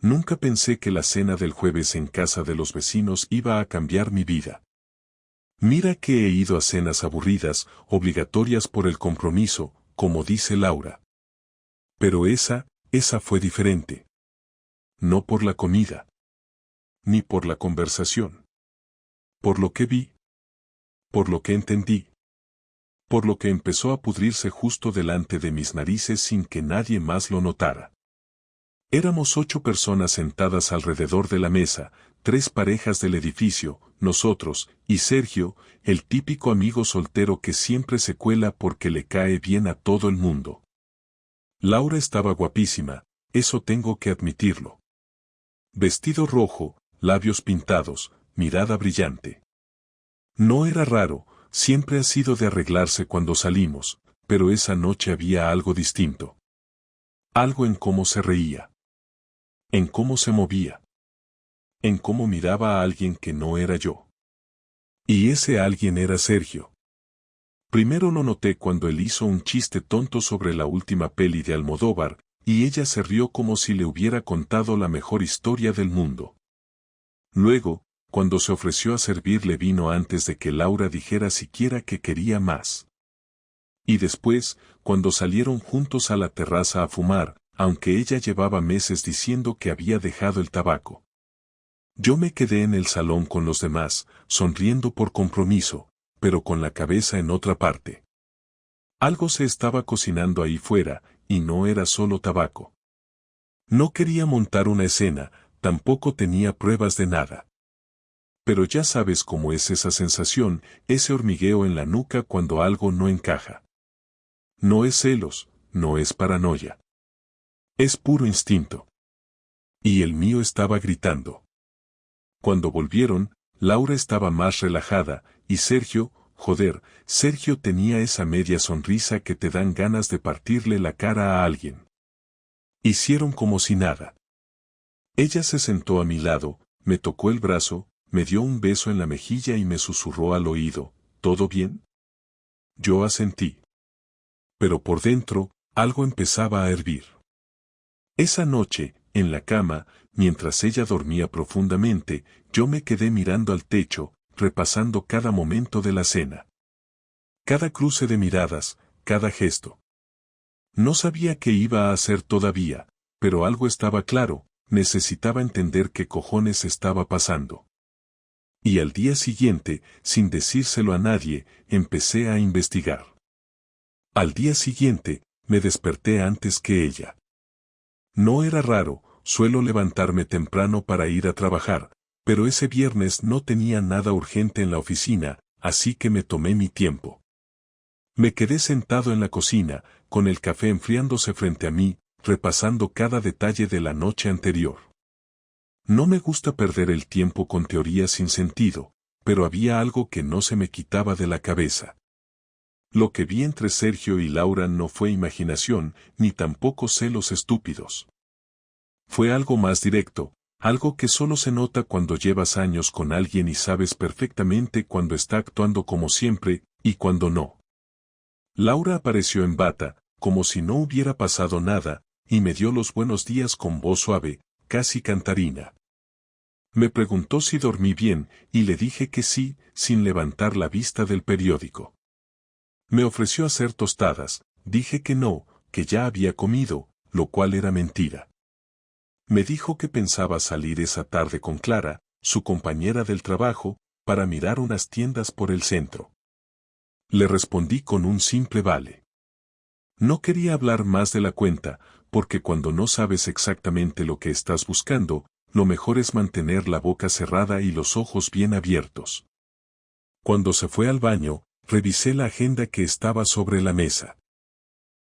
Nunca pensé que la cena del jueves en casa de los vecinos iba a cambiar mi vida. Mira que he ido a cenas aburridas, obligatorias por el compromiso, como dice Laura. Pero esa fue diferente. No por la comida. Ni por la conversación. Por lo que vi. Por lo que entendí. Por lo que empezó a pudrirse justo delante de mis narices sin que nadie más lo notara. Éramos 8 personas sentadas alrededor de la mesa, 3 parejas del edificio, nosotros, y Sergio, el típico amigo soltero que siempre se cuela porque le cae bien a todo el mundo. Laura estaba guapísima, eso tengo que admitirlo. Vestido rojo, labios pintados, mirada brillante. No era raro, siempre ha sido de arreglarse cuando salimos, pero esa noche había algo distinto. Algo en cómo se reía. En cómo se movía. En cómo miraba a alguien que no era yo. Y ese alguien era Sergio. Primero lo noté cuando él hizo un chiste tonto sobre la última peli de Almodóvar, y ella se rió como si le hubiera contado la mejor historia del mundo. Luego, cuando se ofreció a servirle vino antes de que Laura dijera siquiera que quería más. Y después, cuando salieron juntos a la terraza a fumar, aunque ella llevaba meses diciendo que había dejado el tabaco. Yo me quedé en el salón con los demás, sonriendo por compromiso, pero con la cabeza en otra parte. Algo se estaba cocinando ahí fuera, y no era solo tabaco. No quería montar una escena, tampoco tenía pruebas de nada. Pero ya sabes cómo es esa sensación, ese hormigueo en la nuca cuando algo no encaja. No es celos, no es paranoia. Es puro instinto. Y el mío estaba gritando. Cuando volvieron, Laura estaba más relajada, y Sergio, joder, Sergio tenía esa media sonrisa que te dan ganas de partirle la cara a alguien. Hicieron como si nada. Ella se sentó a mi lado, me tocó el brazo, me dio un beso en la mejilla y me susurró al oído, ¿todo bien? Yo asentí. Pero por dentro, algo empezaba a hervir. Esa noche, en la cama, mientras ella dormía profundamente, yo me quedé mirando al techo, repasando cada momento de la cena. Cada cruce de miradas, cada gesto. No sabía qué iba a hacer todavía, pero algo estaba claro, necesitaba entender qué cojones estaba pasando. Y al día siguiente, sin decírselo a nadie, empecé a investigar. Al día siguiente, me desperté antes que ella. No era raro, suelo levantarme temprano para ir a trabajar, pero ese viernes no tenía nada urgente en la oficina, así que me tomé mi tiempo. Me quedé sentado en la cocina, con el café enfriándose frente a mí, repasando cada detalle de la noche anterior. No me gusta perder el tiempo con teorías sin sentido, pero había algo que no se me quitaba de la cabeza. Lo que vi entre Sergio y Laura no fue imaginación, ni tampoco celos estúpidos. Fue algo más directo, algo que solo se nota cuando llevas años con alguien y sabes perfectamente cuando está actuando como siempre, y cuando no. Laura apareció en bata, como si no hubiera pasado nada, y me dio los buenos días con voz suave, casi cantarina. Me preguntó si dormí bien, y le dije que sí, sin levantar la vista del periódico. Me ofreció hacer tostadas, dije que no, que ya había comido, lo cual era mentira. Me dijo que pensaba salir esa tarde con Clara, su compañera del trabajo, para mirar unas tiendas por el centro. Le respondí con un simple vale. No quería hablar más de la cuenta, porque cuando no sabes exactamente lo que estás buscando, lo mejor es mantener la boca cerrada y los ojos bien abiertos. Cuando se fue al baño, revisé la agenda que estaba sobre la mesa.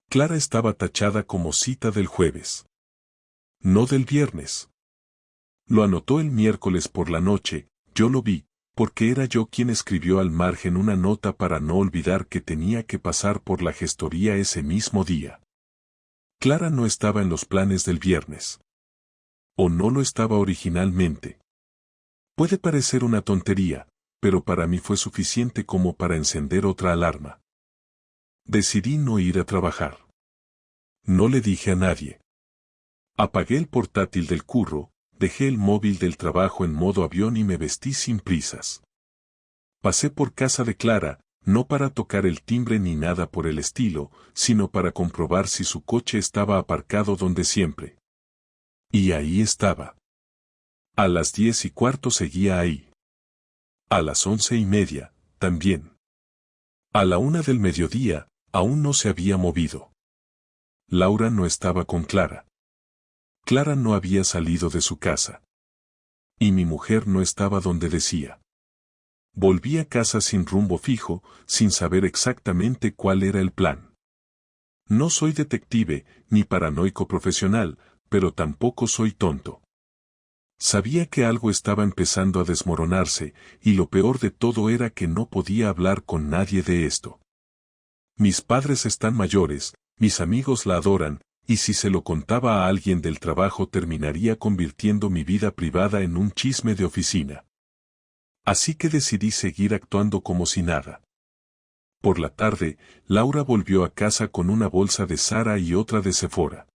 Clara estaba tachada como cita del jueves. No del viernes. Lo anotó el miércoles por la noche, yo lo vi, porque era yo quien escribió al margen una nota para no olvidar que tenía que pasar por la gestoría ese mismo día. Clara no estaba en los planes del viernes. O no lo estaba originalmente. Puede parecer una tontería, pero para mí fue suficiente como para encender otra alarma. Decidí no ir a trabajar. No le dije a nadie. Apagué el portátil del curro, dejé el móvil del trabajo en modo avión y me vestí sin prisas. Pasé por casa de Clara, no para tocar el timbre ni nada por el estilo, sino para comprobar si su coche estaba aparcado donde siempre. Y ahí estaba. A las 10:15 seguía ahí. A las 11:30, también. A la 1 del mediodía, aún no se había movido. Laura no estaba con Clara. Clara no había salido de su casa. Y mi mujer no estaba donde decía. Volví a casa sin rumbo fijo, sin saber exactamente cuál era el plan. No soy detective, ni paranoico profesional, pero tampoco soy tonto. Sabía que algo estaba empezando a desmoronarse, y lo peor de todo era que no podía hablar con nadie de esto. Mis padres están mayores, mis amigos la adoran, y si se lo contaba a alguien del trabajo terminaría convirtiendo mi vida privada en un chisme de oficina. Así que decidí seguir actuando como si nada. Por la tarde, Laura volvió a casa con una bolsa de Zara y otra de Sephora.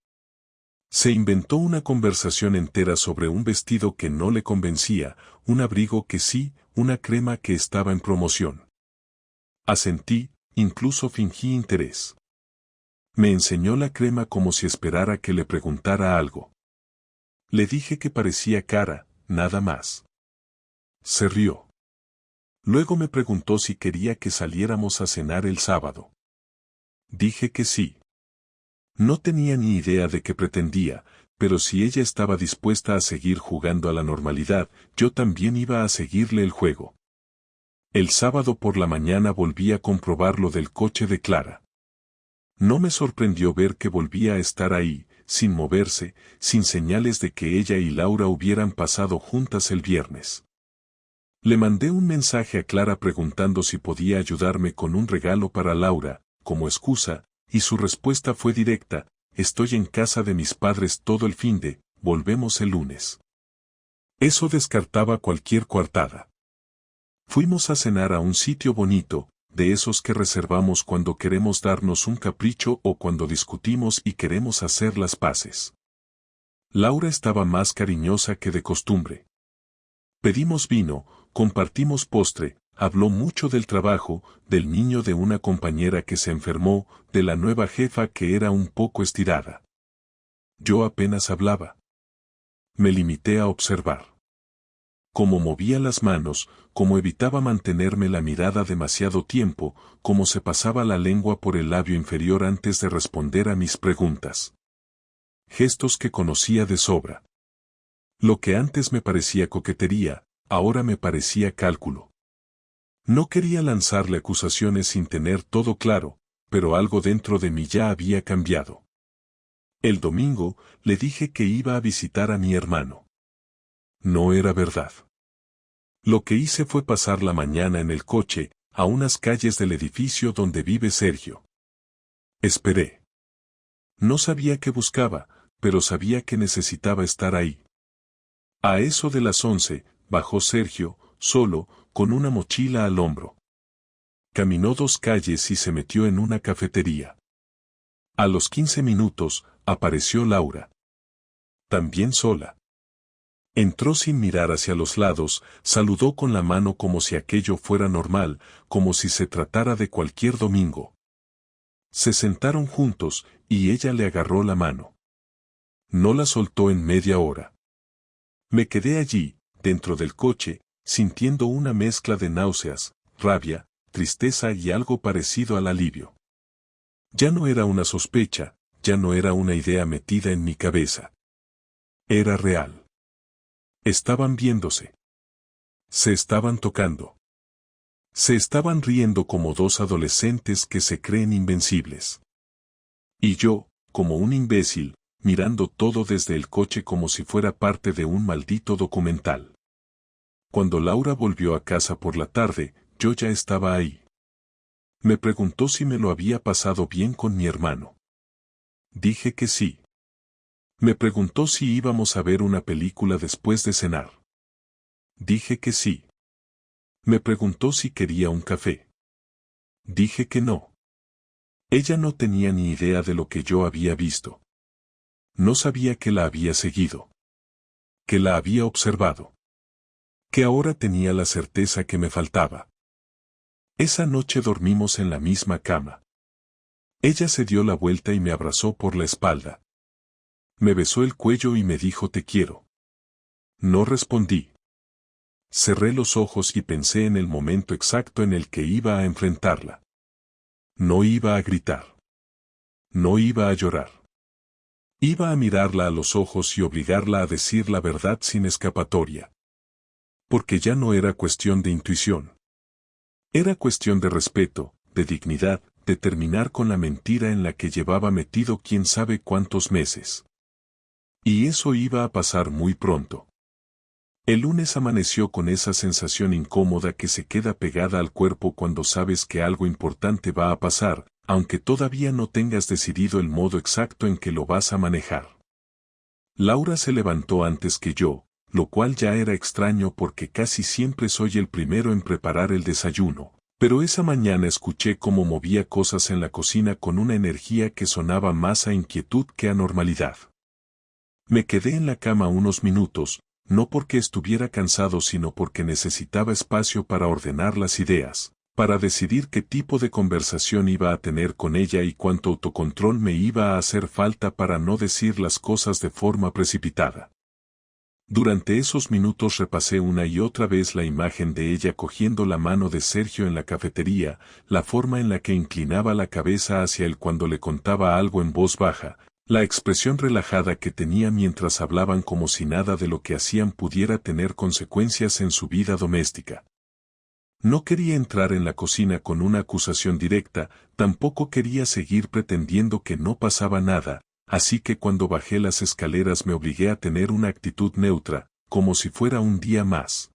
Se inventó una conversación entera sobre un vestido que no le convencía, un abrigo que sí, una crema que estaba en promoción. Asentí, incluso fingí interés. Me enseñó la crema como si esperara que le preguntara algo. Le dije que parecía cara, nada más. Se rió. Luego me preguntó si quería que saliéramos a cenar el sábado. Dije que sí. No tenía ni idea de qué pretendía, pero si ella estaba dispuesta a seguir jugando a la normalidad, yo también iba a seguirle el juego. El sábado por la mañana volví a comprobar lo del coche de Clara. No me sorprendió ver que volvía a estar ahí, sin moverse, sin señales de que ella y Laura hubieran pasado juntas el viernes. Le mandé un mensaje a Clara preguntando si podía ayudarme con un regalo para Laura, como excusa, y su respuesta fue directa: estoy en casa de mis padres todo el finde, volvemos el lunes. Eso descartaba cualquier coartada. Fuimos a cenar a un sitio bonito, de esos que reservamos cuando queremos darnos un capricho o cuando discutimos y queremos hacer las paces. Laura estaba más cariñosa que de costumbre. Pedimos vino, compartimos postre, habló mucho del trabajo, del niño de una compañera que se enfermó, de la nueva jefa que era un poco estirada. Yo apenas hablaba. Me limité a observar. Cómo movía las manos, cómo evitaba mantenerme la mirada demasiado tiempo, cómo se pasaba la lengua por el labio inferior antes de responder a mis preguntas. Gestos que conocía de sobra. Lo que antes me parecía coquetería, ahora me parecía cálculo. No quería lanzarle acusaciones sin tener todo claro, pero algo dentro de mí ya había cambiado. El domingo, le dije que iba a visitar a mi hermano. No era verdad. Lo que hice fue pasar la mañana en el coche, a unas calles del edificio donde vive Sergio. Esperé. No sabía qué buscaba, pero sabía que necesitaba estar ahí. A eso de las 11, bajó Sergio, solo, con una mochila al hombro. Caminó 2 calles y se metió en una cafetería. A los 15 minutos, apareció Laura. También sola. Entró sin mirar hacia los lados, saludó con la mano como si aquello fuera normal, como si se tratara de cualquier domingo. Se sentaron juntos, y ella le agarró la mano. No la soltó en media hora. Me quedé allí, dentro del coche, sintiendo una mezcla de náuseas, rabia, tristeza y algo parecido al alivio. Ya no era una sospecha, ya no era una idea metida en mi cabeza. Era real. Estaban viéndose. Se estaban tocando. Se estaban riendo como 2 adolescentes que se creen invencibles. Y yo, como un imbécil, mirando todo desde el coche como si fuera parte de un maldito documental. Cuando Laura volvió a casa por la tarde, yo ya estaba ahí. Me preguntó si me lo había pasado bien con mi hermano. Dije que sí. Me preguntó si íbamos a ver una película después de cenar. Dije que sí. Me preguntó si quería un café. Dije que no. Ella no tenía ni idea de lo que yo había visto. No sabía que la había seguido. Que la había observado. Que ahora tenía la certeza que me faltaba. Esa noche dormimos en la misma cama. Ella se dio la vuelta y me abrazó por la espalda. Me besó el cuello y me dijo te quiero. No respondí. Cerré los ojos y pensé en el momento exacto en el que iba a enfrentarla. No iba a gritar. No iba a llorar. Iba a mirarla a los ojos y obligarla a decir la verdad sin escapatoria. Porque ya no era cuestión de intuición. Era cuestión de respeto, de dignidad, de terminar con la mentira en la que llevaba metido quién sabe cuántos meses. Y eso iba a pasar muy pronto. El lunes amaneció con esa sensación incómoda que se queda pegada al cuerpo cuando sabes que algo importante va a pasar, aunque todavía no tengas decidido el modo exacto en que lo vas a manejar. Laura se levantó antes que yo, lo cual ya era extraño porque casi siempre soy el primero en preparar el desayuno, pero esa mañana escuché cómo movía cosas en la cocina con una energía que sonaba más a inquietud que a normalidad. Me quedé en la cama unos minutos, no porque estuviera cansado sino porque necesitaba espacio para ordenar las ideas, para decidir qué tipo de conversación iba a tener con ella y cuánto autocontrol me iba a hacer falta para no decir las cosas de forma precipitada. Durante esos minutos repasé una y otra vez la imagen de ella cogiendo la mano de Sergio en la cafetería, la forma en la que inclinaba la cabeza hacia él cuando le contaba algo en voz baja, la expresión relajada que tenía mientras hablaban como si nada de lo que hacían pudiera tener consecuencias en su vida doméstica. No quería entrar en la cocina con una acusación directa, tampoco quería seguir pretendiendo que no pasaba nada, así que cuando bajé las escaleras me obligué a tener una actitud neutra, como si fuera un día más.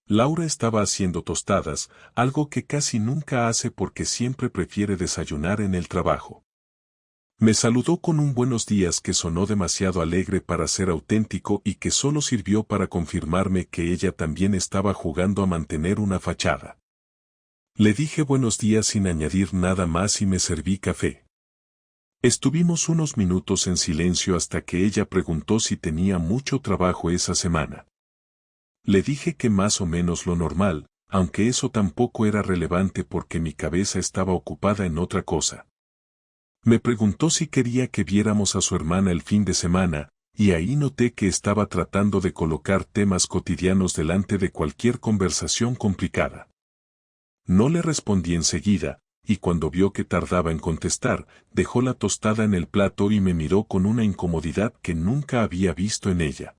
Laura estaba haciendo tostadas, algo que casi nunca hace porque siempre prefiere desayunar en el trabajo. Me saludó con un buenos días que sonó demasiado alegre para ser auténtico y que solo sirvió para confirmarme que ella también estaba jugando a mantener una fachada. Le dije buenos días sin añadir nada más y me serví café. Estuvimos unos minutos en silencio hasta que ella preguntó si tenía mucho trabajo esa semana. Le dije que más o menos lo normal, aunque eso tampoco era relevante porque mi cabeza estaba ocupada en otra cosa. Me preguntó si quería que viéramos a su hermana el fin de semana, y ahí noté que estaba tratando de colocar temas cotidianos delante de cualquier conversación complicada. No le respondí enseguida, y cuando vio que tardaba en contestar, dejó la tostada en el plato y me miró con una incomodidad que nunca había visto en ella.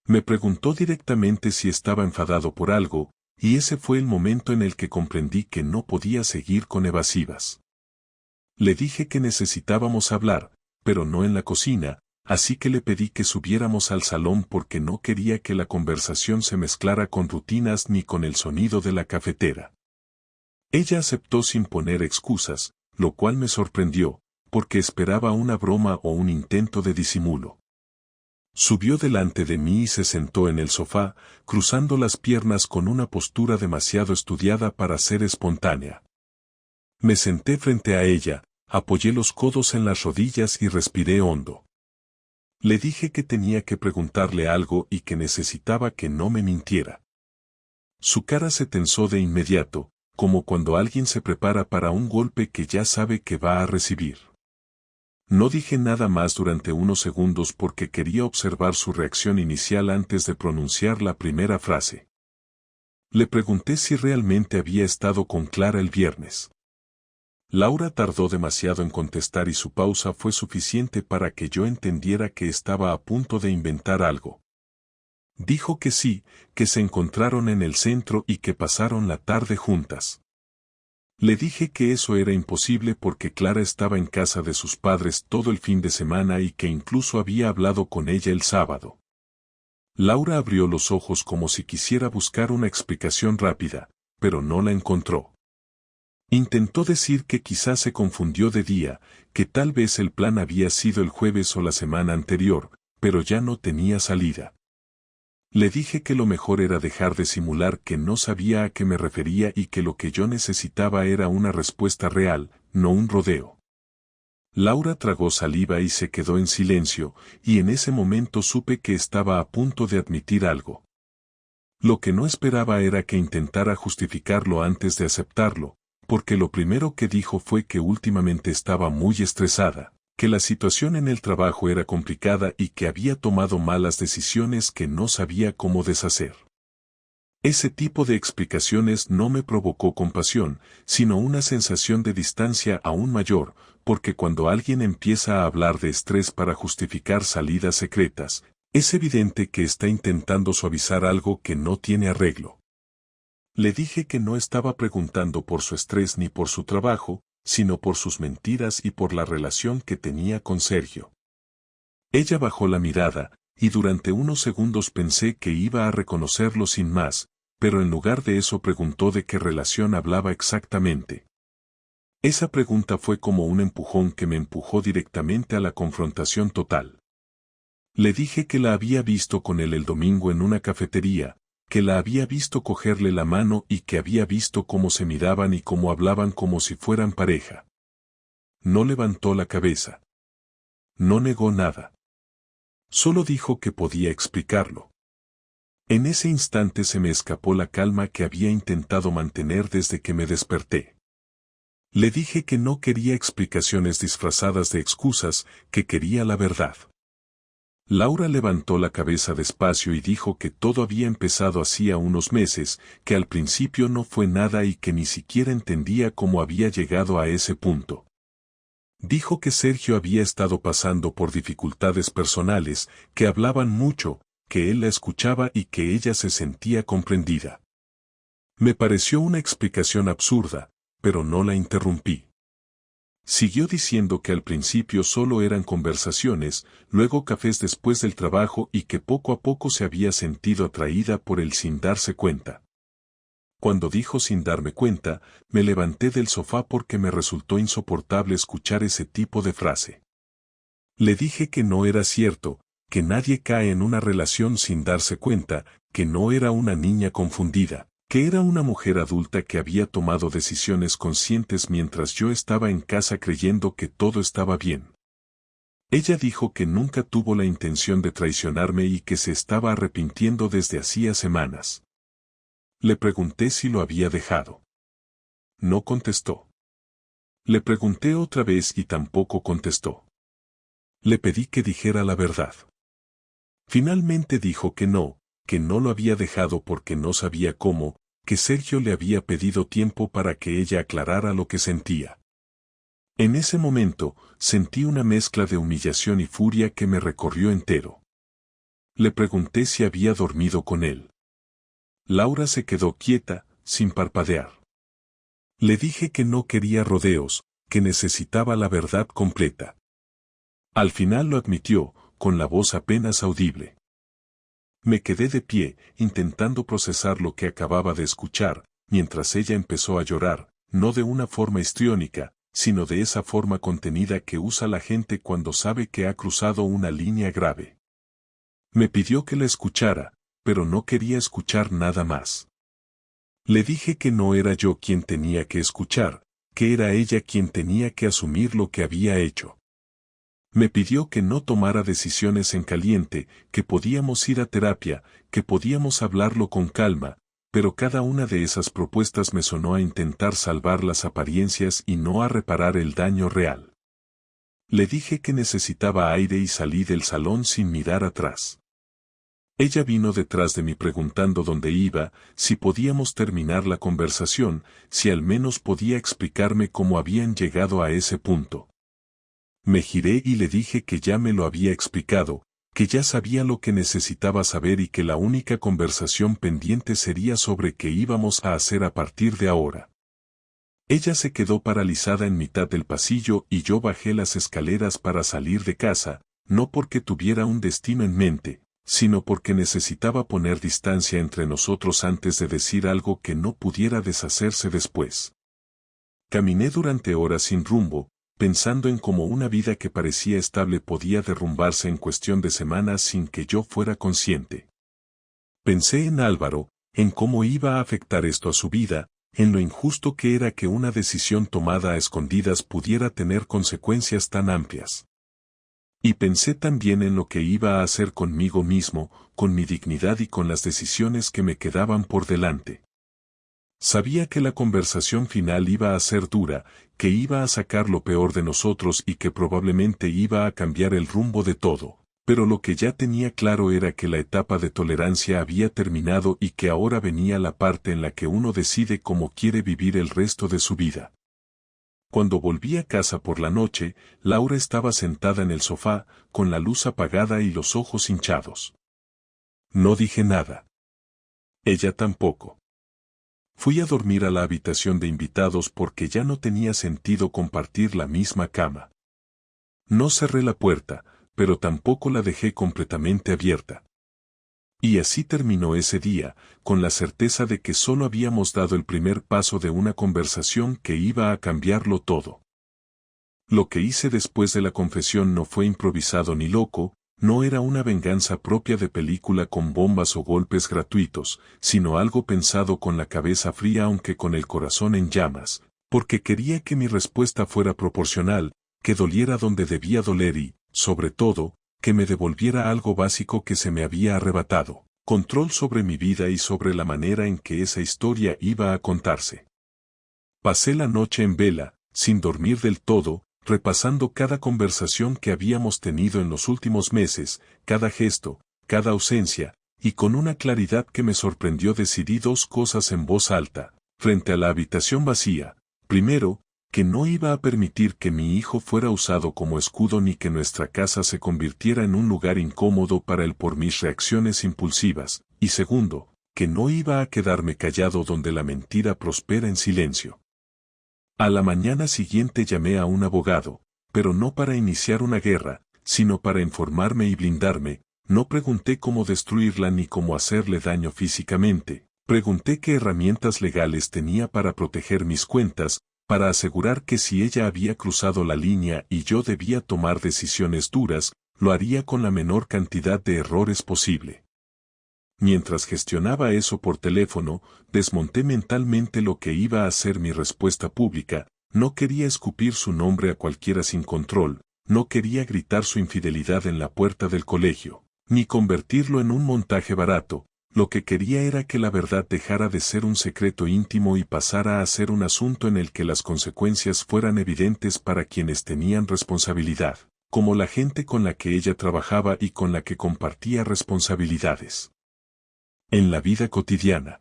Me preguntó directamente si estaba enfadado por algo, y ese fue el momento en el que comprendí que no podía seguir con evasivas. Le dije que necesitábamos hablar, pero no en la cocina, así que le pedí que subiéramos al salón porque no quería que la conversación se mezclara con rutinas ni con el sonido de la cafetera. Ella aceptó sin poner excusas, lo cual me sorprendió, porque esperaba una broma o un intento de disimulo. Subió delante de mí y se sentó en el sofá, cruzando las piernas con una postura demasiado estudiada para ser espontánea. Me senté frente a ella, apoyé los codos en las rodillas y respiré hondo. Le dije que tenía que preguntarle algo y que necesitaba que no me mintiera. Su cara se tensó de inmediato, como cuando alguien se prepara para un golpe que ya sabe que va a recibir. No dije nada más durante unos segundos porque quería observar su reacción inicial antes de pronunciar la primera frase. Le pregunté si realmente había estado con Clara el viernes. Laura tardó demasiado en contestar y su pausa fue suficiente para que yo entendiera que estaba a punto de inventar algo. Dijo que sí, que se encontraron en el centro y que pasaron la tarde juntas. Le dije que eso era imposible porque Clara estaba en casa de sus padres todo el fin de semana y que incluso había hablado con ella el sábado. Laura abrió los ojos como si quisiera buscar una explicación rápida, pero no la encontró. Intentó decir que quizás se confundió de día, que tal vez el plan había sido el jueves o la semana anterior, pero ya no tenía salida. Le dije que lo mejor era dejar de simular que no sabía a qué me refería y que lo que yo necesitaba era una respuesta real, no un rodeo. Laura tragó saliva y se quedó en silencio, y en ese momento supe que estaba a punto de admitir algo. Lo que no esperaba era que intentara justificarlo antes de aceptarlo, porque lo primero que dijo fue que últimamente estaba muy estresada, que la situación en el trabajo era complicada y que había tomado malas decisiones que no sabía cómo deshacer. Ese tipo de explicaciones no me provocó compasión, sino una sensación de distancia aún mayor, porque cuando alguien empieza a hablar de estrés para justificar salidas secretas, es evidente que está intentando suavizar algo que no tiene arreglo. Le dije que no estaba preguntando por su estrés ni por su trabajo, sino por sus mentiras y por la relación que tenía con Sergio. Ella bajó la mirada, y durante unos segundos pensé que iba a reconocerlo sin más, pero en lugar de eso preguntó de qué relación hablaba exactamente. Esa pregunta fue como un empujón que me empujó directamente a la confrontación total. Le dije que la había visto con él el domingo en una cafetería, que la había visto cogerle la mano y que había visto cómo se miraban y cómo hablaban como si fueran pareja. No levantó la cabeza. No negó nada. Solo dijo que podía explicarlo. En ese instante se me escapó la calma que había intentado mantener desde que me desperté. Le dije que no quería explicaciones disfrazadas de excusas, que quería la verdad. Laura levantó la cabeza despacio y dijo que todo había empezado hacía unos meses, que al principio no fue nada y que ni siquiera entendía cómo había llegado a ese punto. Dijo que Sergio había estado pasando por dificultades personales, que hablaban mucho, que él la escuchaba y que ella se sentía comprendida. Me pareció una explicación absurda, pero no la interrumpí. Siguió diciendo que al principio solo eran conversaciones, luego cafés después del trabajo y que poco a poco se había sentido atraída por él sin darse cuenta. Cuando dijo sin darme cuenta, me levanté del sofá porque me resultó insoportable escuchar ese tipo de frase. Le dije que no era cierto, que nadie cae en una relación sin darse cuenta, que no era una niña confundida, que era una mujer adulta que había tomado decisiones conscientes mientras yo estaba en casa creyendo que todo estaba bien. Ella dijo que nunca tuvo la intención de traicionarme y que se estaba arrepintiendo desde hacía semanas. Le pregunté si lo había dejado. No contestó. Le pregunté otra vez y tampoco contestó. Le pedí que dijera la verdad. Finalmente dijo que no lo había dejado porque no sabía cómo, que Sergio le había pedido tiempo para que ella aclarara lo que sentía. En ese momento, sentí una mezcla de humillación y furia que me recorrió entero. Le pregunté si había dormido con él. Laura se quedó quieta, sin parpadear. Le dije que no quería rodeos, que necesitaba la verdad completa. Al final lo admitió, con la voz apenas audible. Me quedé de pie, intentando procesar lo que acababa de escuchar, mientras ella empezó a llorar, no de una forma histriónica, sino de esa forma contenida que usa la gente cuando sabe que ha cruzado una línea grave. Me pidió que la escuchara, pero no quería escuchar nada más. Le dije que no era yo quien tenía que escuchar, que era ella quien tenía que asumir lo que había hecho. Me pidió que no tomara decisiones en caliente, que podíamos ir a terapia, que podíamos hablarlo con calma, pero cada una de esas propuestas me sonó a intentar salvar las apariencias y no a reparar el daño real. Le dije que necesitaba aire y salí del salón sin mirar atrás. Ella vino detrás de mí preguntando dónde iba, si podíamos terminar la conversación, si al menos podía explicarme cómo habían llegado a ese punto. Me giré y le dije que ya me lo había explicado, que ya sabía lo que necesitaba saber y que la única conversación pendiente sería sobre qué íbamos a hacer a partir de ahora. Ella se quedó paralizada en mitad del pasillo y yo bajé las escaleras para salir de casa, no porque tuviera un destino en mente, sino porque necesitaba poner distancia entre nosotros antes de decir algo que no pudiera deshacerse después. Caminé durante horas sin rumbo, pensando en cómo una vida que parecía estable podía derrumbarse en cuestión de semanas sin que yo fuera consciente. Pensé en Álvaro, en cómo iba a afectar esto a su vida, en lo injusto que era que una decisión tomada a escondidas pudiera tener consecuencias tan amplias. Y pensé también en lo que iba a hacer conmigo mismo, con mi dignidad y con las decisiones que me quedaban por delante. Sabía que la conversación final iba a ser dura, que iba a sacar lo peor de nosotros y que probablemente iba a cambiar el rumbo de todo, pero lo que ya tenía claro era que la etapa de tolerancia había terminado y que ahora venía la parte en la que uno decide cómo quiere vivir el resto de su vida. Cuando volví a casa por la noche, Laura estaba sentada en el sofá, con la luz apagada y los ojos hinchados. No dije nada. Ella tampoco. Fui a dormir a la habitación de invitados porque ya no tenía sentido compartir la misma cama. No cerré la puerta, pero tampoco la dejé completamente abierta. Y así terminó ese día, con la certeza de que solo habíamos dado el primer paso de una conversación que iba a cambiarlo todo. Lo que hice después de la confesión no fue improvisado ni loco, no era una venganza propia de película con bombas o golpes gratuitos, sino algo pensado con la cabeza fría aunque con el corazón en llamas, porque quería que mi respuesta fuera proporcional, que doliera donde debía doler y, sobre todo, que me devolviera algo básico que se me había arrebatado, control sobre mi vida y sobre la manera en que esa historia iba a contarse. Pasé la noche en vela, sin dormir del todo, repasando cada conversación que habíamos tenido en los últimos meses, cada gesto, cada ausencia, y con una claridad que me sorprendió decidí dos cosas en voz alta, frente a la habitación vacía. Primero, que no iba a permitir que mi hijo fuera usado como escudo ni que nuestra casa se convirtiera en un lugar incómodo para él por mis reacciones impulsivas, y segundo, que no iba a quedarme callado donde la mentira prospera en silencio. A la mañana siguiente llamé a un abogado, pero no para iniciar una guerra, sino para informarme y blindarme. No pregunté cómo destruirla ni cómo hacerle daño físicamente, pregunté qué herramientas legales tenía para proteger mis cuentas, para asegurar que si ella había cruzado la línea y yo debía tomar decisiones duras, lo haría con la menor cantidad de errores posible. Mientras gestionaba eso por teléfono, desmonté mentalmente lo que iba a ser mi respuesta pública. No quería escupir su nombre a cualquiera sin control, no quería gritar su infidelidad en la puerta del colegio, ni convertirlo en un montaje barato. Lo que quería era que la verdad dejara de ser un secreto íntimo y pasara a ser un asunto en el que las consecuencias fueran evidentes para quienes tenían responsabilidad, como la gente con la que ella trabajaba y con la que compartía responsabilidades. En la vida cotidiana.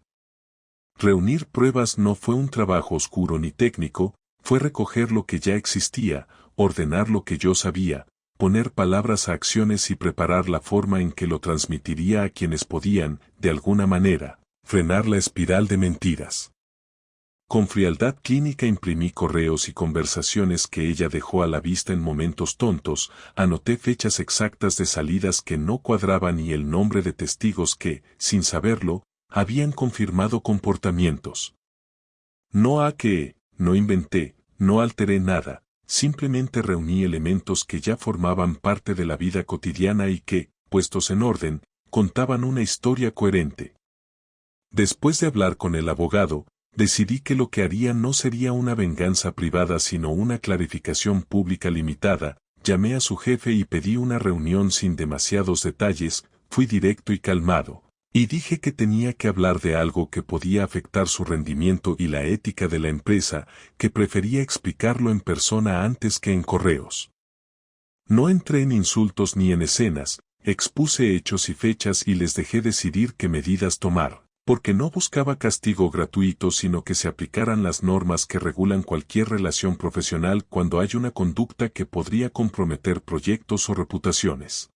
Reunir pruebas no fue un trabajo oscuro ni técnico, fue recoger lo que ya existía, ordenar lo que yo sabía, poner palabras a acciones y preparar la forma en que lo transmitiría a quienes podían, de alguna manera, frenar la espiral de mentiras. Con frialdad clínica imprimí correos y conversaciones que ella dejó a la vista en momentos tontos, anoté fechas exactas de salidas que no cuadraban y el nombre de testigos que, sin saberlo, habían confirmado comportamientos. No inventé, no alteré nada, simplemente reuní elementos que ya formaban parte de la vida cotidiana y que, puestos en orden, contaban una historia coherente. Después de hablar con el abogado, decidí que lo que haría no sería una venganza privada sino una clarificación pública limitada. Llamé a su jefe y pedí una reunión sin demasiados detalles, fui directo y calmado, y dije que tenía que hablar de algo que podía afectar su rendimiento y la ética de la empresa, que prefería explicarlo en persona antes que en correos. No entré en insultos ni en escenas, expuse hechos y fechas y les dejé decidir qué medidas tomar, porque no buscaba castigo gratuito sino que se aplicaran las normas que regulan cualquier relación profesional cuando hay una conducta que podría comprometer proyectos o reputaciones.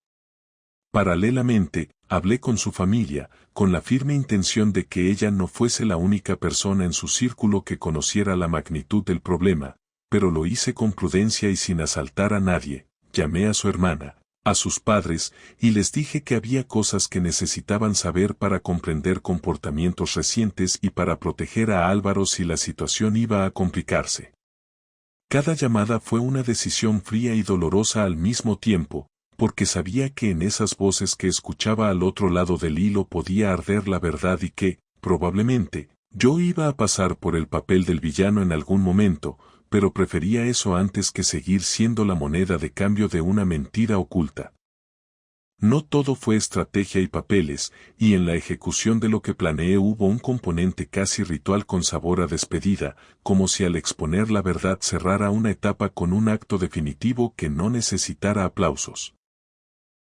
Paralelamente, hablé con su familia, con la firme intención de que ella no fuese la única persona en su círculo que conociera la magnitud del problema, pero lo hice con prudencia y sin asaltar a nadie. Llamé a su hermana, a sus padres, y les dije que había cosas que necesitaban saber para comprender comportamientos recientes y para proteger a Álvaro si la situación iba a complicarse. Cada llamada fue una decisión fría y dolorosa al mismo tiempo, porque sabía que en esas voces que escuchaba al otro lado del hilo podía arder la verdad y que, probablemente, Yo iba a pasar por el papel del villano en algún momento, pero prefería eso antes que seguir siendo la moneda de cambio de una mentira oculta. No todo fue estrategia y papeles, y en la ejecución de lo que planeé hubo un componente casi ritual con sabor a despedida, como si al exponer la verdad cerrara una etapa con un acto definitivo que no necesitara aplausos.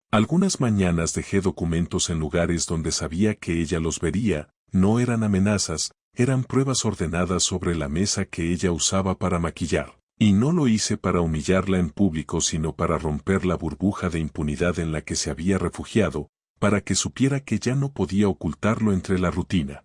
Algunas mañanas dejé documentos en lugares donde sabía que ella los vería, no eran amenazas, eran pruebas ordenadas sobre la mesa que ella usaba para maquillar. Y no lo hice para humillarla en público sino para romper la burbuja de impunidad en la que se había refugiado, para que supiera que ya no podía ocultarlo entre la rutina.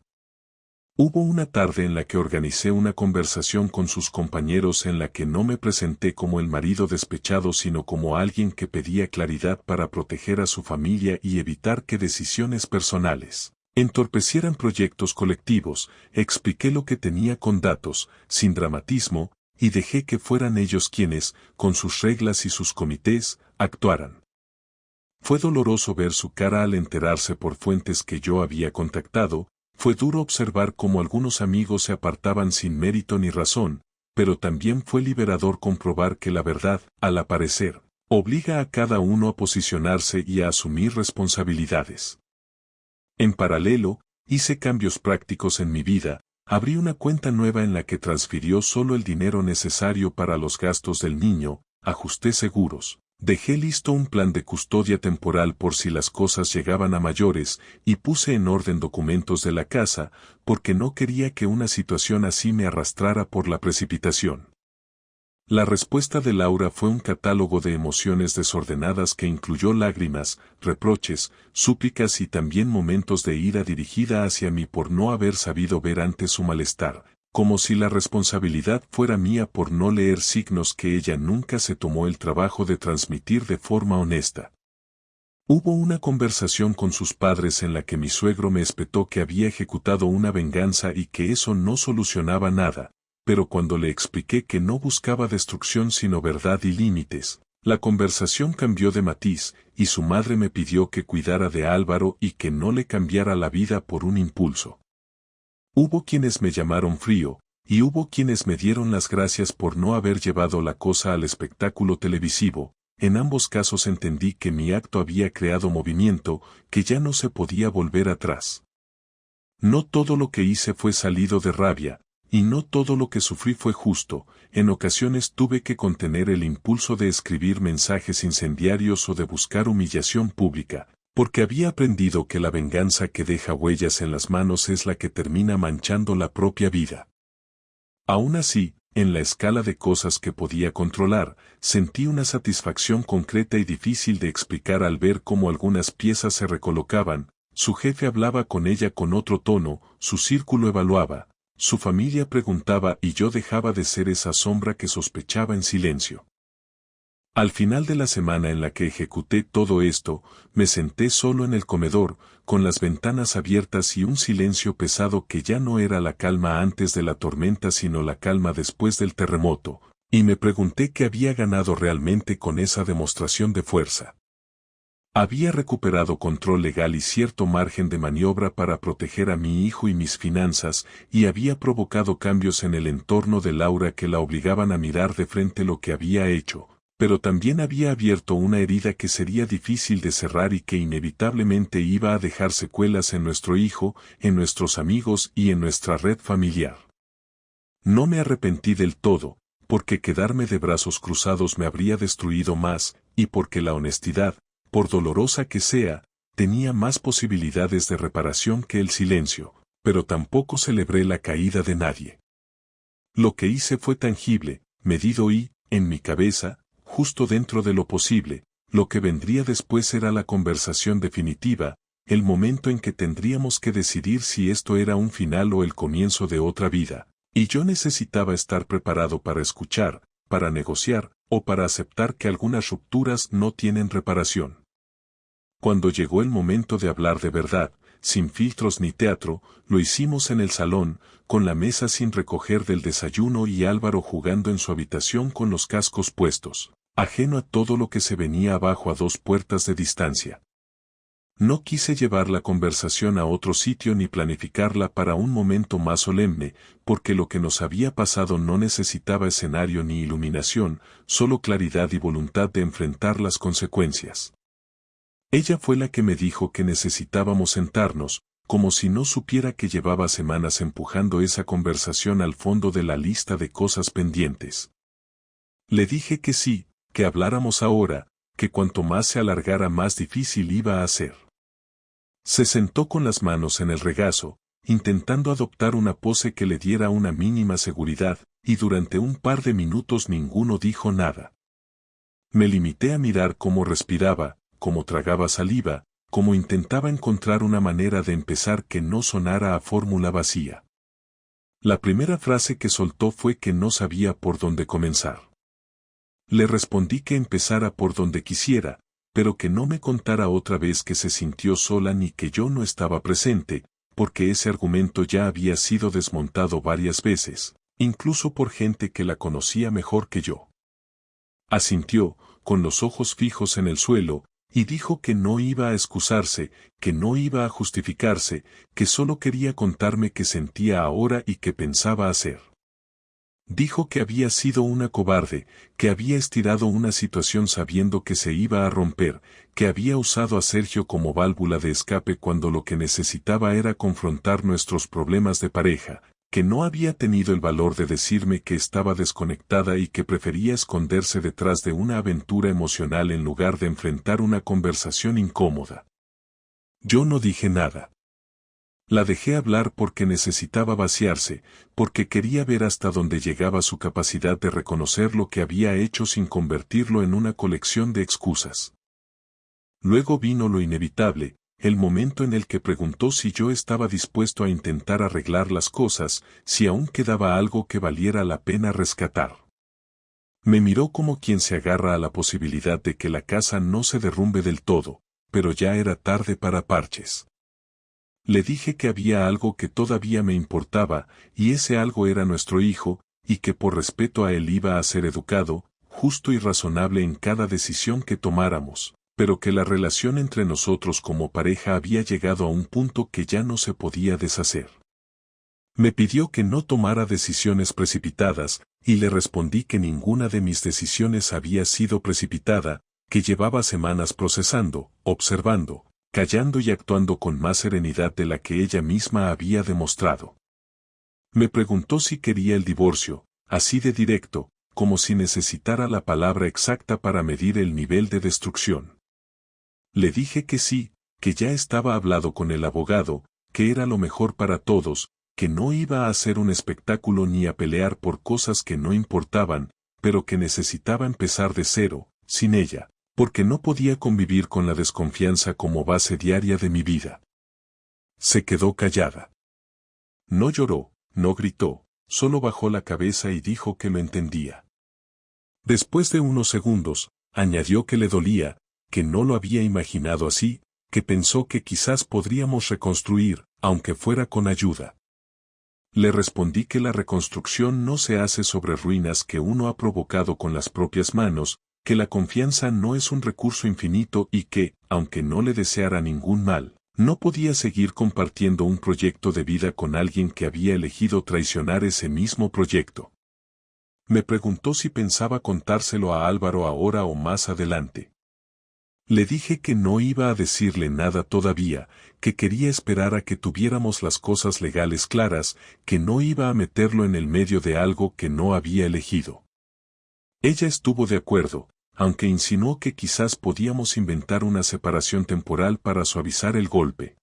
Hubo una tarde en la que organicé una conversación con sus compañeros en la que no me presenté como el marido despechado sino como alguien que pedía claridad para proteger a su familia y evitar que decisiones personales entorpecieran proyectos colectivos. Expliqué lo que tenía con datos, sin dramatismo, y dejé que fueran ellos quienes, con sus reglas y sus comités, actuaran. Fue doloroso ver su cara al enterarse por fuentes que yo había contactado, fue duro observar cómo algunos amigos se apartaban sin mérito ni razón, pero también fue liberador comprobar que la verdad, al aparecer, obliga a cada uno a posicionarse y a asumir responsabilidades. En paralelo, hice cambios prácticos en mi vida. Abrí una cuenta nueva en la que transfirió solo el dinero necesario para los gastos del niño, ajusté seguros, dejé listo un plan de custodia temporal por si las cosas llegaban a mayores y puse en orden documentos de la casa, porque no quería que una situación así me arrastrara por la precipitación. La respuesta de Laura fue un catálogo de emociones desordenadas que incluyó lágrimas, reproches, súplicas y también momentos de ira dirigida hacia mí por no haber sabido ver antes su malestar, como si la responsabilidad fuera mía por no leer signos que ella nunca se tomó el trabajo de transmitir de forma honesta. Hubo una conversación con sus padres en la que mi suegro me espetó que había ejecutado una venganza y que eso no solucionaba nada. Pero cuando le expliqué que no buscaba destrucción sino verdad y límites, la conversación cambió de matiz, y su madre me pidió que cuidara de Álvaro y que no le cambiara la vida por un impulso. Hubo quienes me llamaron frío, y hubo quienes me dieron las gracias por no haber llevado la cosa al espectáculo televisivo. En ambos casos entendí que mi acto había creado movimiento, que ya no se podía volver atrás. No todo lo que hice fue salido de rabia, y no todo lo que sufrí fue justo. En ocasiones tuve que contener el impulso de escribir mensajes incendiarios o de buscar humillación pública, porque había aprendido que la venganza que deja huellas en las manos es la que termina manchando la propia vida. Aún así, en la escala de cosas que podía controlar, sentí una satisfacción concreta y difícil de explicar al ver cómo algunas piezas se recolocaban. Su jefe hablaba con ella con otro tono, su círculo evaluaba. Su familia preguntaba y yo dejaba de ser esa sombra que sospechaba en silencio. Al final de la semana en la que ejecuté todo esto, me senté solo en el comedor, con las ventanas abiertas y un silencio pesado que ya no era la calma antes de la tormenta sino la calma después del terremoto, y me pregunté qué había ganado realmente con esa demostración de fuerza. Había recuperado control legal y cierto margen de maniobra para proteger a mi hijo y mis finanzas, y había provocado cambios en el entorno de Laura que la obligaban a mirar de frente lo que había hecho, pero también había abierto una herida que sería difícil de cerrar y que inevitablemente iba a dejar secuelas en nuestro hijo, en nuestros amigos y en nuestra red familiar. No me arrepentí del todo, porque quedarme de brazos cruzados me habría destruido más, y porque la honestidad, por dolorosa que sea, tenía más posibilidades de reparación que el silencio, pero tampoco celebré la caída de nadie. Lo que hice fue tangible, medido y, en mi cabeza, justo dentro de lo posible. Lo que vendría después era la conversación definitiva, el momento en que tendríamos que decidir si esto era un final o el comienzo de otra vida, y yo necesitaba estar preparado para escuchar, para negociar, o para aceptar que algunas rupturas no tienen reparación. Cuando llegó el momento de hablar de verdad, sin filtros ni teatro, lo hicimos en el salón, con la mesa sin recoger del desayuno y Álvaro jugando en su habitación con los cascos puestos, ajeno a todo lo que se venía abajo a 2 puertas de distancia. No quise llevar la conversación a otro sitio ni planificarla para un momento más solemne, porque lo que nos había pasado no necesitaba escenario ni iluminación, solo claridad y voluntad de enfrentar las consecuencias. Ella fue la que me dijo que necesitábamos sentarnos, como si no supiera que llevaba semanas empujando esa conversación al fondo de la lista de cosas pendientes. Le dije que sí, que habláramos ahora, que cuanto más se alargara más difícil iba a ser. Se sentó con las manos en el regazo, intentando adoptar una pose que le diera una mínima seguridad, y durante un par de minutos ninguno dijo nada. Me limité a mirar cómo respiraba, cómo tragaba saliva, cómo intentaba encontrar una manera de empezar que no sonara a fórmula vacía. La primera frase que soltó fue que no sabía por dónde comenzar. Le respondí que empezara por donde quisiera, pero que no me contara otra vez que se sintió sola ni que yo no estaba presente, porque ese argumento ya había sido desmontado varias veces, incluso por gente que la conocía mejor que yo. Asintió, con los ojos fijos en el suelo, y dijo que no iba a excusarse, que no iba a justificarse, que solo quería contarme qué sentía ahora y qué pensaba hacer. Dijo que había sido una cobarde, que había estirado una situación sabiendo que se iba a romper, que había usado a Sergio como válvula de escape cuando lo que necesitaba era confrontar nuestros problemas de pareja, que no había tenido el valor de decirme que estaba desconectada y que prefería esconderse detrás de una aventura emocional en lugar de enfrentar una conversación incómoda. Yo no dije nada. La dejé hablar porque necesitaba vaciarse, porque quería ver hasta dónde llegaba su capacidad de reconocer lo que había hecho sin convertirlo en una colección de excusas. Luego vino lo inevitable, el momento en el que preguntó si yo estaba dispuesto a intentar arreglar las cosas, si aún quedaba algo que valiera la pena rescatar. Me miró como quien se agarra a la posibilidad de que la casa no se derrumbe del todo, pero ya era tarde para parches. Le dije que había algo que todavía me importaba, y ese algo era nuestro hijo, y que por respeto a él iba a ser educado, justo y razonable en cada decisión que tomáramos, pero que la relación entre nosotros como pareja había llegado a un punto que ya no se podía deshacer. Me pidió que no tomara decisiones precipitadas, y le respondí que ninguna de mis decisiones había sido precipitada, que llevaba semanas procesando, observando, callando y actuando con más serenidad de la que ella misma había demostrado. Me preguntó si quería el divorcio, así de directo, como si necesitara la palabra exacta para medir el nivel de destrucción. Le dije que sí, que ya estaba hablado con el abogado, que era lo mejor para todos, que no iba a hacer un espectáculo ni a pelear por cosas que no importaban, pero que necesitaba empezar de cero, sin ella, porque no podía convivir con la desconfianza como base diaria de mi vida. Se quedó callada. No lloró, no gritó, solo bajó la cabeza y dijo que lo entendía. Después de unos segundos, añadió que le dolía, que no lo había imaginado así, que pensó que quizás podríamos reconstruir, aunque fuera con ayuda. Le respondí que la reconstrucción no se hace sobre ruinas que uno ha provocado con las propias manos, que la confianza no es un recurso infinito y que, aunque no le deseara ningún mal, no podía seguir compartiendo un proyecto de vida con alguien que había elegido traicionar ese mismo proyecto. Me preguntó si pensaba contárselo a Álvaro ahora o más adelante. Le dije que no iba a decirle nada todavía, que quería esperar a que tuviéramos las cosas legales claras, que no iba a meterlo en el medio de algo que no había elegido. Ella estuvo de acuerdo, aunque insinuó que quizás podíamos inventar una separación temporal para suavizar el golpe.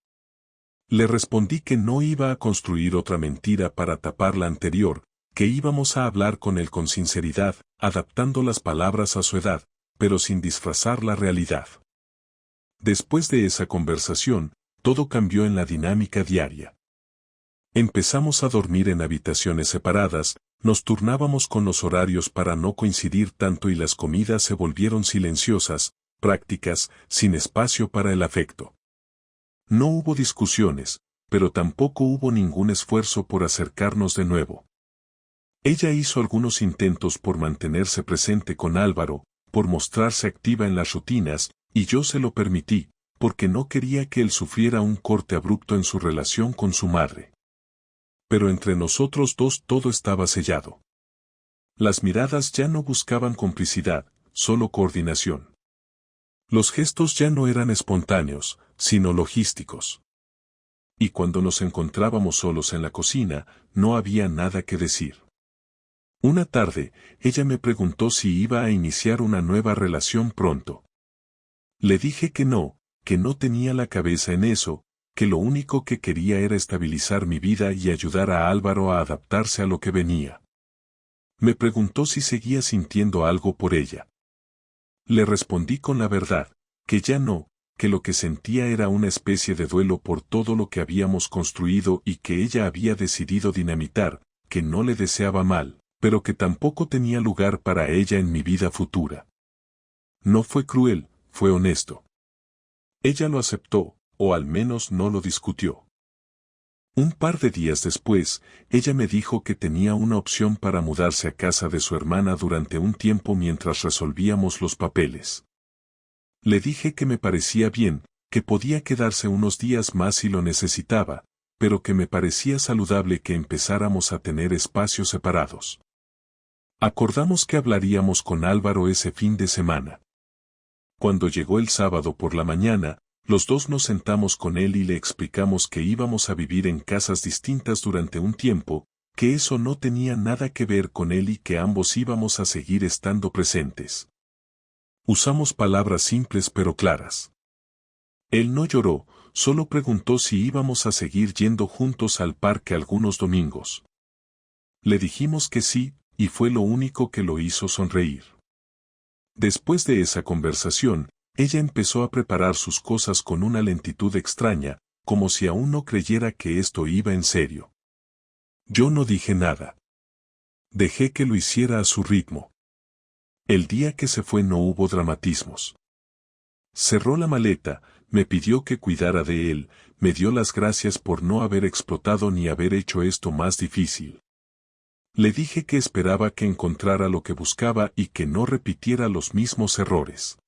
Le respondí que no iba a construir otra mentira para tapar la anterior, que íbamos a hablar con él con sinceridad, adaptando las palabras a su edad, pero sin disfrazar la realidad. Después de esa conversación, todo cambió en la dinámica diaria. Empezamos a dormir en habitaciones separadas, nos turnábamos con los horarios para no coincidir tanto y las comidas se volvieron silenciosas, prácticas, sin espacio para el afecto. No hubo discusiones, pero tampoco hubo ningún esfuerzo por acercarnos de nuevo. Ella hizo algunos intentos por mantenerse presente con Álvaro, por mostrarse activa en las rutinas, y yo se lo permití, porque no quería que él sufriera un corte abrupto en su relación con su madre. Pero entre nosotros dos todo estaba sellado. Las miradas ya no buscaban complicidad, solo coordinación. Los gestos ya no eran espontáneos, sino logísticos. Y cuando nos encontrábamos solos en la cocina, no había nada que decir. Una tarde, ella me preguntó si iba a iniciar una nueva relación pronto. Le dije que no tenía la cabeza en eso, que lo único que quería era estabilizar mi vida y ayudar a Álvaro a adaptarse a lo que venía. Me preguntó si seguía sintiendo algo por ella. Le respondí con la verdad, que ya no, que lo que sentía era una especie de duelo por todo lo que habíamos construido y que ella había decidido dinamitar, que no le deseaba mal, pero que tampoco tenía lugar para ella en mi vida futura. No fue cruel, fue honesto. Ella lo aceptó, o al menos no lo discutió. Un par de días después, ella me dijo que tenía una opción para mudarse a casa de su hermana durante un tiempo mientras resolvíamos los papeles. Le dije que me parecía bien, que podía quedarse unos días más si lo necesitaba, pero que me parecía saludable que empezáramos a tener espacios separados. Acordamos que hablaríamos con Álvaro ese fin de semana. Cuando llegó el sábado por la mañana, los dos nos sentamos con él y le explicamos que íbamos a vivir en casas distintas durante un tiempo, que eso no tenía nada que ver con él y que ambos íbamos a seguir estando presentes. Usamos palabras simples pero claras. Él no lloró, solo preguntó si íbamos a seguir yendo juntos al parque algunos domingos. Le dijimos que sí, y fue lo único que lo hizo sonreír. Después de esa conversación, ella empezó a preparar sus cosas con una lentitud extraña, como si aún no creyera que esto iba en serio. Yo no dije nada. Dejé que lo hiciera a su ritmo. El día que se fue no hubo dramatismos. Cerró la maleta, me pidió que cuidara de él, me dio las gracias por no haber explotado ni haber hecho esto más difícil. Le dije que esperaba que encontrara lo que buscaba y que no repitiera los mismos errores.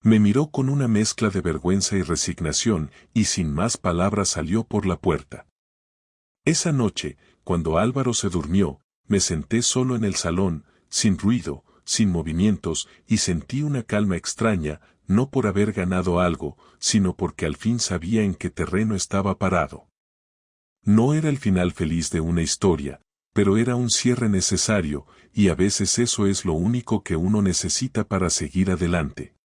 Me miró con una mezcla de vergüenza y resignación, y sin más palabras salió por la puerta. Esa noche, cuando Álvaro se durmió, me senté solo en el salón, sin ruido, sin movimientos, y sentí una calma extraña, no por haber ganado algo, sino porque al fin sabía en qué terreno estaba parado. No era el final feliz de una historia, pero era un cierre necesario, y a veces eso es lo único que uno necesita para seguir adelante.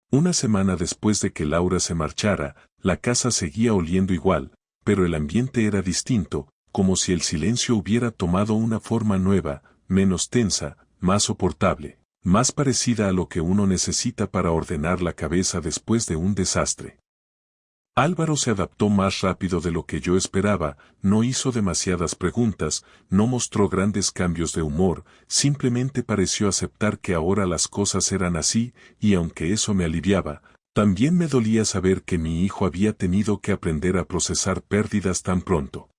Una semana después de que Laura se marchara, la casa seguía oliendo igual, pero el ambiente era distinto, como si el silencio hubiera tomado una forma nueva, menos tensa, más soportable, más parecida a lo que uno necesita para ordenar la cabeza después de un desastre. Álvaro se adaptó más rápido de lo que yo esperaba, no hizo demasiadas preguntas, no mostró grandes cambios de humor, simplemente pareció aceptar que ahora las cosas eran así, y aunque eso me aliviaba, también me dolía saber que mi hijo había tenido que aprender a procesar pérdidas tan pronto.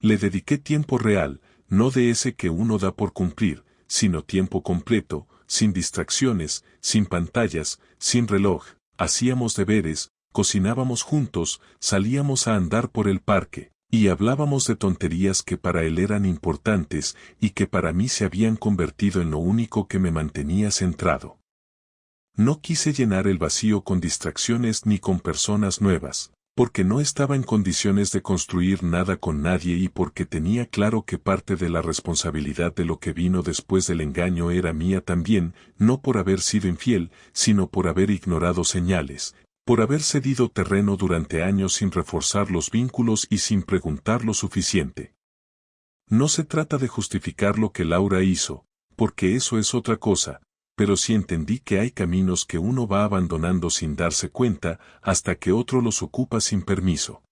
Le dediqué tiempo real, no de ese que uno da por cumplir, sino tiempo completo, sin distracciones, sin pantallas, sin reloj, hacíamos deberes, cocinábamos juntos, salíamos a andar por el parque, y hablábamos de tonterías que para él eran importantes y que para mí se habían convertido en lo único que me mantenía centrado. No quise llenar el vacío con distracciones ni con personas nuevas, porque no estaba en condiciones de construir nada con nadie y porque tenía claro que parte de la responsabilidad de lo que vino después del engaño era mía también, no por haber sido infiel, sino por haber ignorado señales, por haber cedido terreno durante años sin reforzar los vínculos y sin preguntar lo suficiente. No se trata de justificar lo que Laura hizo, porque eso es otra cosa, pero sí entendí que hay caminos que uno va abandonando sin darse cuenta hasta que otro los ocupa sin permiso.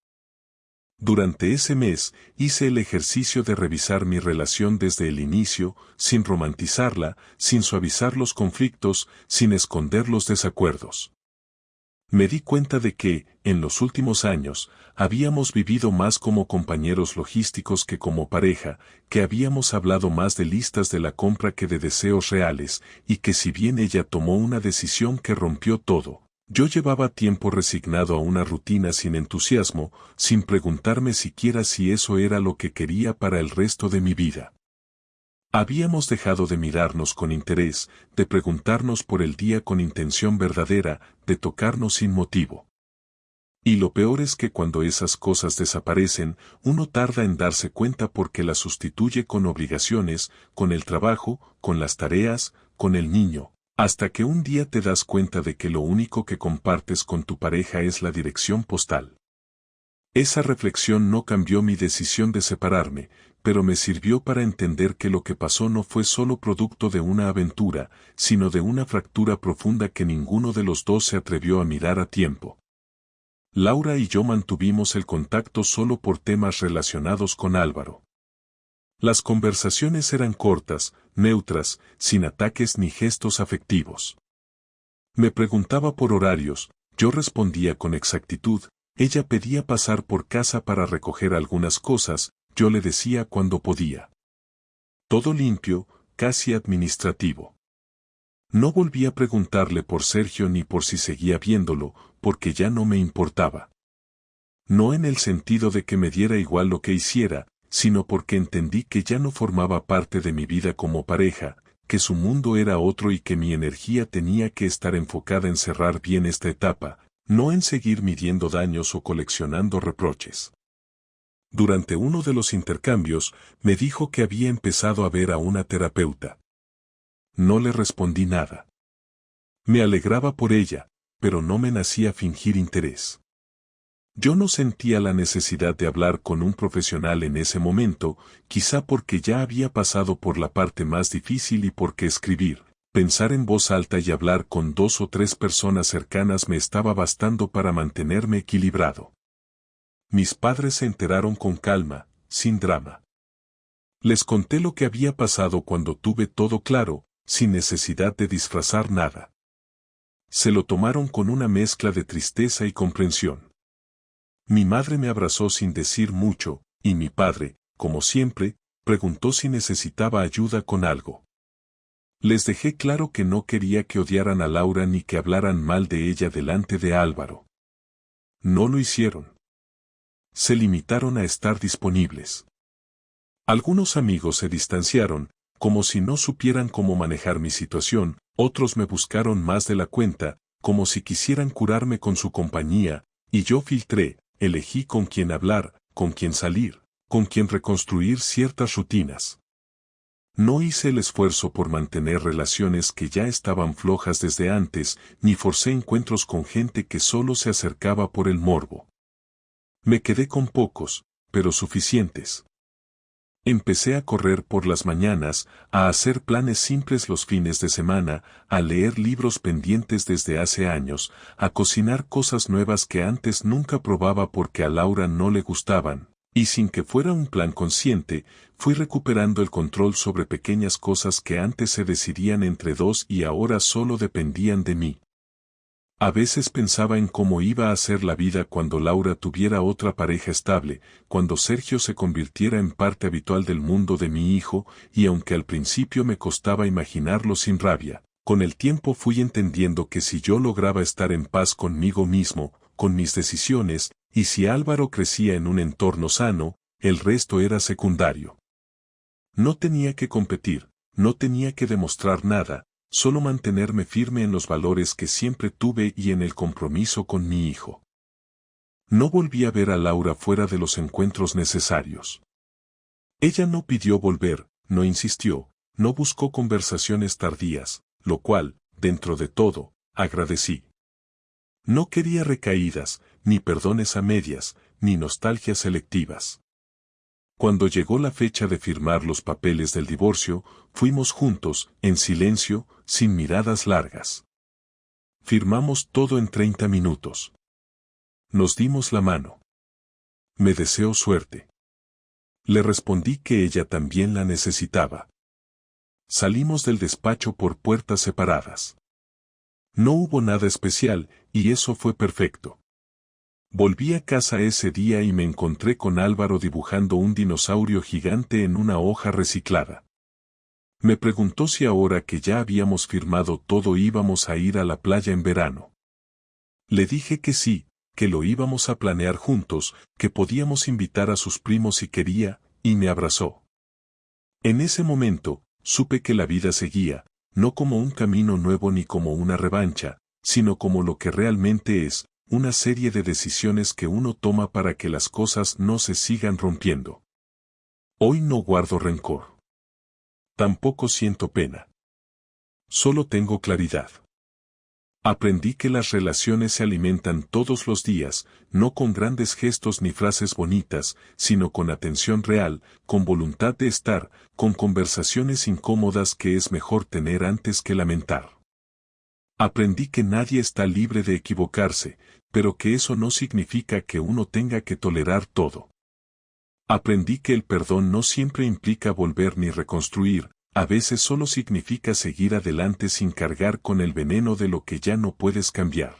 Durante ese mes, hice el ejercicio de revisar mi relación desde el inicio, sin romantizarla, sin suavizar los conflictos, sin esconder los desacuerdos. Me di cuenta de que, en los últimos años, habíamos vivido más como compañeros logísticos que como pareja, que habíamos hablado más de listas de la compra que de deseos reales, y que si bien ella tomó una decisión que rompió todo, Yo llevaba tiempo resignado a una rutina sin entusiasmo, sin preguntarme siquiera si eso era lo que quería para el resto de mi vida. Habíamos dejado de mirarnos con interés, de preguntarnos por el día con intención verdadera, de tocarnos sin motivo. Y lo peor es que cuando esas cosas desaparecen, uno tarda en darse cuenta porque las sustituye con obligaciones, con el trabajo, con las tareas, con el niño, hasta que un día te das cuenta de que lo único que compartes con tu pareja es la dirección postal. Esa reflexión no cambió mi decisión de separarme, pero me sirvió para entender que lo que pasó no fue solo producto de una aventura, sino de una fractura profunda que ninguno de los dos se atrevió a mirar a tiempo. Laura y yo mantuvimos el contacto solo por temas relacionados con Álvaro. Las conversaciones eran cortas, neutras, sin ataques ni gestos afectivos. Me preguntaba por horarios, yo respondía con exactitud, ella pedía pasar por casa para recoger algunas cosas, yo le decía cuando podía. Todo limpio, casi administrativo. No volví a preguntarle por Sergio ni por si seguía viéndolo, porque ya no me importaba. No en el sentido de que me diera igual lo que hiciera, sino porque entendí que ya no formaba parte de mi vida como pareja, que su mundo era otro y que mi energía tenía que estar enfocada en cerrar bien esta etapa, no en seguir midiendo daños o coleccionando reproches. Durante uno de los intercambios, me dijo que había empezado a ver a una terapeuta. No le respondí nada. Me alegraba por ella, pero no me nacía fingir interés. Yo no sentía la necesidad de hablar con un profesional en ese momento, quizá porque ya había pasado por la parte más difícil y porque escribir, pensar en voz alta y hablar con 2 o 3 personas cercanas me estaba bastando para mantenerme equilibrado. Mis padres se enteraron con calma, sin drama. Les conté lo que había pasado cuando tuve todo claro, sin necesidad de disfrazar nada. Se lo tomaron con una mezcla de tristeza y comprensión. Mi madre me abrazó sin decir mucho, y mi padre, como siempre, preguntó si necesitaba ayuda con algo. Les dejé claro que no quería que odiaran a Laura ni que hablaran mal de ella delante de Álvaro. No lo hicieron. Se limitaron a estar disponibles. Algunos amigos se distanciaron, como si no supieran cómo manejar mi situación, otros me buscaron más de la cuenta, como si quisieran curarme con su compañía, y yo filtré, elegí con quién hablar, con quién salir, con quién reconstruir ciertas rutinas. No hice el esfuerzo por mantener relaciones que ya estaban flojas desde antes, ni forcé encuentros con gente que solo se acercaba por el morbo. Me quedé con pocos, pero suficientes. Empecé a correr por las mañanas, a hacer planes simples los fines de semana, a leer libros pendientes desde hace años, a cocinar cosas nuevas que antes nunca probaba porque a Laura no le gustaban, y sin que fuera un plan consciente, fui recuperando el control sobre pequeñas cosas que antes se decidían entre dos y ahora solo dependían de mí. A veces pensaba en cómo iba a ser la vida cuando Laura tuviera otra pareja estable, cuando Sergio se convirtiera en parte habitual del mundo de mi hijo, y aunque al principio me costaba imaginarlo sin rabia, con el tiempo fui entendiendo que si yo lograba estar en paz conmigo mismo, con mis decisiones, y si Álvaro crecía en un entorno sano, el resto era secundario. No tenía que competir, no tenía que demostrar nada, solo mantenerme firme en los valores que siempre tuve y en el compromiso con mi hijo. No volví a ver a Laura fuera de los encuentros necesarios. Ella no pidió volver, no insistió, no buscó conversaciones tardías, lo cual, dentro de todo, agradecí. No quería recaídas, ni perdones a medias, ni nostalgias selectivas. Cuando llegó la fecha de firmar los papeles del divorcio, fuimos juntos, en silencio, sin miradas largas. Firmamos todo en 30 minutos. Nos dimos la mano. Me deseó suerte. Le respondí que ella también la necesitaba. Salimos del despacho por puertas separadas. No hubo nada especial, y eso fue perfecto. Volví a casa ese día y me encontré con Álvaro dibujando un dinosaurio gigante en una hoja reciclada. Me preguntó si ahora que ya habíamos firmado todo íbamos a ir a la playa en verano. Le dije que sí, que lo íbamos a planear juntos, que podíamos invitar a sus primos si quería, y me abrazó. En ese momento, supe que la vida seguía, no como un camino nuevo ni como una revancha, sino como lo que realmente es, una serie de decisiones que uno toma para que las cosas no se sigan rompiendo. Hoy no guardo rencor. Tampoco siento pena. Solo tengo claridad. Aprendí que las relaciones se alimentan todos los días, no con grandes gestos ni frases bonitas, sino con atención real, con voluntad de estar, con conversaciones incómodas que es mejor tener antes que lamentar. Aprendí que nadie está libre de equivocarse, pero que eso no significa que uno tenga que tolerar todo. Aprendí que el perdón no siempre implica volver ni reconstruir, a veces solo significa seguir adelante sin cargar con el veneno de lo que ya no puedes cambiar.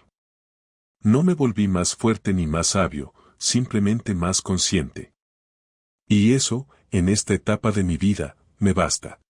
No me volví más fuerte ni más sabio, simplemente más consciente. Y eso, en esta etapa de mi vida, me basta.